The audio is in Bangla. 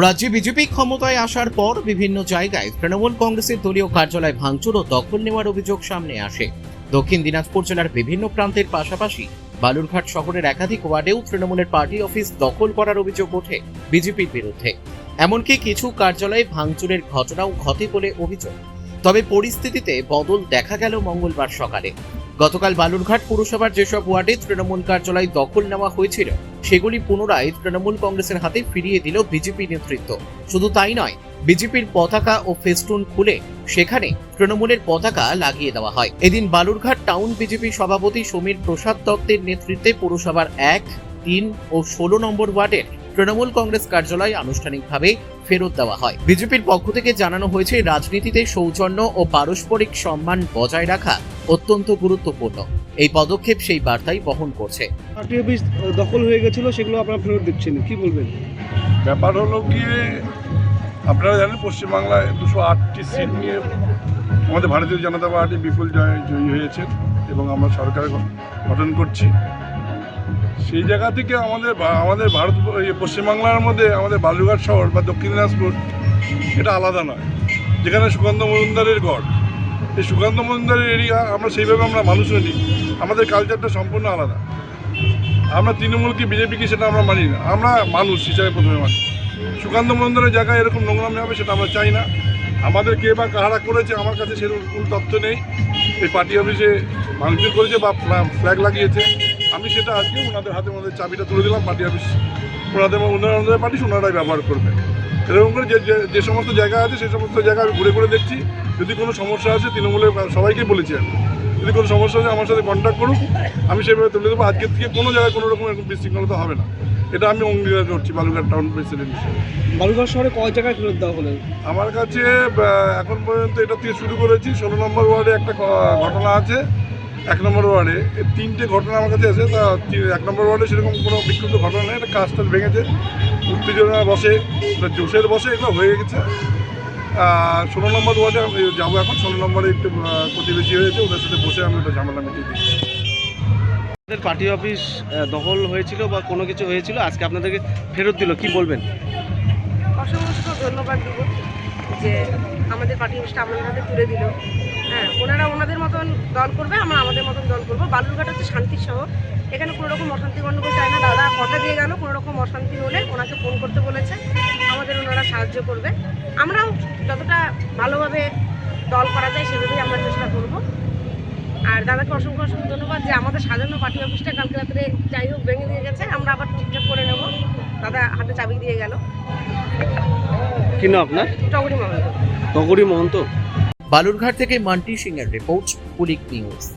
রাজ্যে বিজেপি ক্ষমতায় আসার পর বিভিন্ন জায়গায় তৃণমূল কংগ্রেসের দলীয় কার্যালয় ভাঙচুর ও দখল নেওয়ার অভিযোগ সামনে আসে। দক্ষিণ দিনাজপুর জেলার বিভিন্ন প্রান্তের পাশাপাশি বালুরঘাট শহরের একাধিক ওয়ার্ডেও তৃণমূলের পার্টি অফিস দখল করার অভিযোগ ওঠে বিজেপির বিরুদ্ধে। এমনকি কিছু কার্যালয়ে ভাঙচুরের ঘটনাও ঘটে বলে অভিযোগ। তবে পরিস্থিতিতে বদল দেখা গেল মঙ্গলবার সকালে। গতকাল বালুরঘাট পুরসভার যেসব ওয়ার্ডে তৃণমূল কার্যালয় দখল নেওয়া হয়েছিল সেগুলি পুনরায় তৃণমূল কংগ্রেসের হাতে ফিরিয়ে দিল বিজেপি নেতৃত্ব। শুধু তাই নয়, বিজেপির পতাকা ও ফেস্টুন খুলে সেখানে তৃণমূলের পতাকা লাগিয়ে দেওয়া হয়। এদিন বালুরঘাট টাউন বিজেপি সভাপতি সমীর প্রসাদ দত্তের নেতৃত্বে পুরসভার 1, 3 ও 16 নম্বর ওয়ার্ডের তৃণমূল কংগ্রেস কার্যালয় আনুষ্ঠানিকভাবে ফেরত দেওয়া হয়। বিজেপির পক্ষ থেকে জানানো হয়েছে, রাজনীতিতে সৌজন্য ও পারস্পরিক সম্মান বজায় রাখা অত্যন্ত গুরুত্বপূর্ণ। এই পদক্ষেপ সেই বার্তাই বহন করছে। পার্টি অফিস দখল হয়ে গেছিল, সেগুলো আপনারা ফেরত দিচ্ছেন, কি বলবেন? ব্যাপার হলো গিয়ে, আপনারা জানেন পশ্চিমবাংলায় 208টি সিট নিয়ে আমাদের ভারতীয় জনতা পার্টি বিপুল জয়ী হয়েছে এবং আমরা সরকার গঠন করছি। সেই জায়গা থেকে আমাদের পশ্চিমবাংলার মধ্যে আমাদের বালুরঘাট শহর বা দক্ষিণ দিনাজপুর এটা আলাদা নয়, যেখানে সুকান্ত মজুমদারের গড়। এই সুকান্ত মজুমদারের এরিয়া আমরা সেইভাবে আমরা মানুষ হইনি, আমাদের কালচারটা সম্পূর্ণ আলাদা। আমরা তৃণমূল কি বিজেপি কি সেটা আমরা মানি না, আমরা মানুষ হিসাবে প্রথমে মানি। সুকান্ত মজুমদারের জায়গায় এরকম নোংরামি হবে সেটা আমরা চাই না। আমাদের কে বা কাহারা করেছে আমার কাছে সেরকম কোনো তথ্য নেই। এই পার্টি অফিসে ভাঙচুর করেছে বা ফ্ল্যাগ লাগিয়েছে, আমি সেটা আজকে ওনাদের হাতে ওনাদের চাবিটা তুলে দিলাম। পার্টি অফিস ওনাদের পার্টি ওনারাই ব্যবহার করবে। এরকম করে যে সমস্ত জায়গা আছে সেই সমস্ত জায়গা আমি ঘুরে ঘুরে দেখছি। যদি কোনো সমস্যা আছে তৃণমূলের সবাইকে বলেছি, আমি যদি কোনো সমস্যা আছে আমার সাথে কন্ট্যাক্ট করুক, আমি সেভাবে তুলে দেবো। আজকের থেকে কোনো জায়গায় কোনো রকম এরকম বিশৃঙ্খলতা হবে না, এটা আমি অঙ্গীকার করছি বালুরঘাট টাউন প্রেসিডেন্ট হিসেবে। বালুরঘাট শহরে কয় জায়গায় ফেরত দেওয়া হলো? আমার কাছে এখন পর্যন্ত এটা থেকে শুরু করেছি। 16 নম্বর ওয়ার্ডে একটা ঘটনা আছে, 1 নম্বর ওয়ার্ডে 3টে ঘটনা আমার কাছে আছে। তা 1 নম্বর ওয়ার্ডে সেরকম কোনো বিক্ষুব্ধ ঘটনা নেই, এটা কাজটা ভেঙেছে, উত্তেজনা বসে, জোশের বসে এগুলো হয়ে গেছে। 16 নম্বর ওয়ার্ডে আমি যাবো এখন। 16 নম্বরে একটু প্রতিবেশী হয়েছে, ওদের সাথে বসে আমি ওটা ঝামেলা মিটিয়ে দিচ্ছি। আপনাদের পার্টি অফিস দখল হয়েছিল বা কোনো কিছু হয়েছিল, আজকে আপনাদেরকে ফেরত দিল, কি বলবেন? অসংখ্য ধন্যবাদ দেব যে আমাদের পার্টি অফিসটা আমাদের হাতে তুলে দিল। হ্যাঁ, ওনারা ওনাদের মতন দল করবে, আমরা আমাদের মতন দল করবো। বালুরঘাট হচ্ছে শান্তির শহর, এখানে কোনো রকম অশান্তি গণ্ডগোল চায় না। দাদা কথা দিয়ে গেল, কোনো রকম অশান্তি হলে ওনাকে ফোন করতে বলেছে, আমাদের ওনারা সাহায্য করবে। আমরাও যতটা ভালোভাবে দল করা যায় সেভাবেই আমরা চেষ্টা করবো। আর দাদাকে অসংখ্য ধন্যবাদ যে আমাদের সাজানো পার্টি অফিসটা কালকে রাত্রে যাই হোক ভেঙে দিয়ে গেছে, আমরা আবার ঠিকঠাক করে নেব। দাদা হাতে চাবি দিয়ে গেল। কি না আপনার? টগরি মহন্ত। টগরি মহন্ত। বালুরঘাট থেকে মান্টি সিং এর রিপোর্ট, পুলিক নিউজ।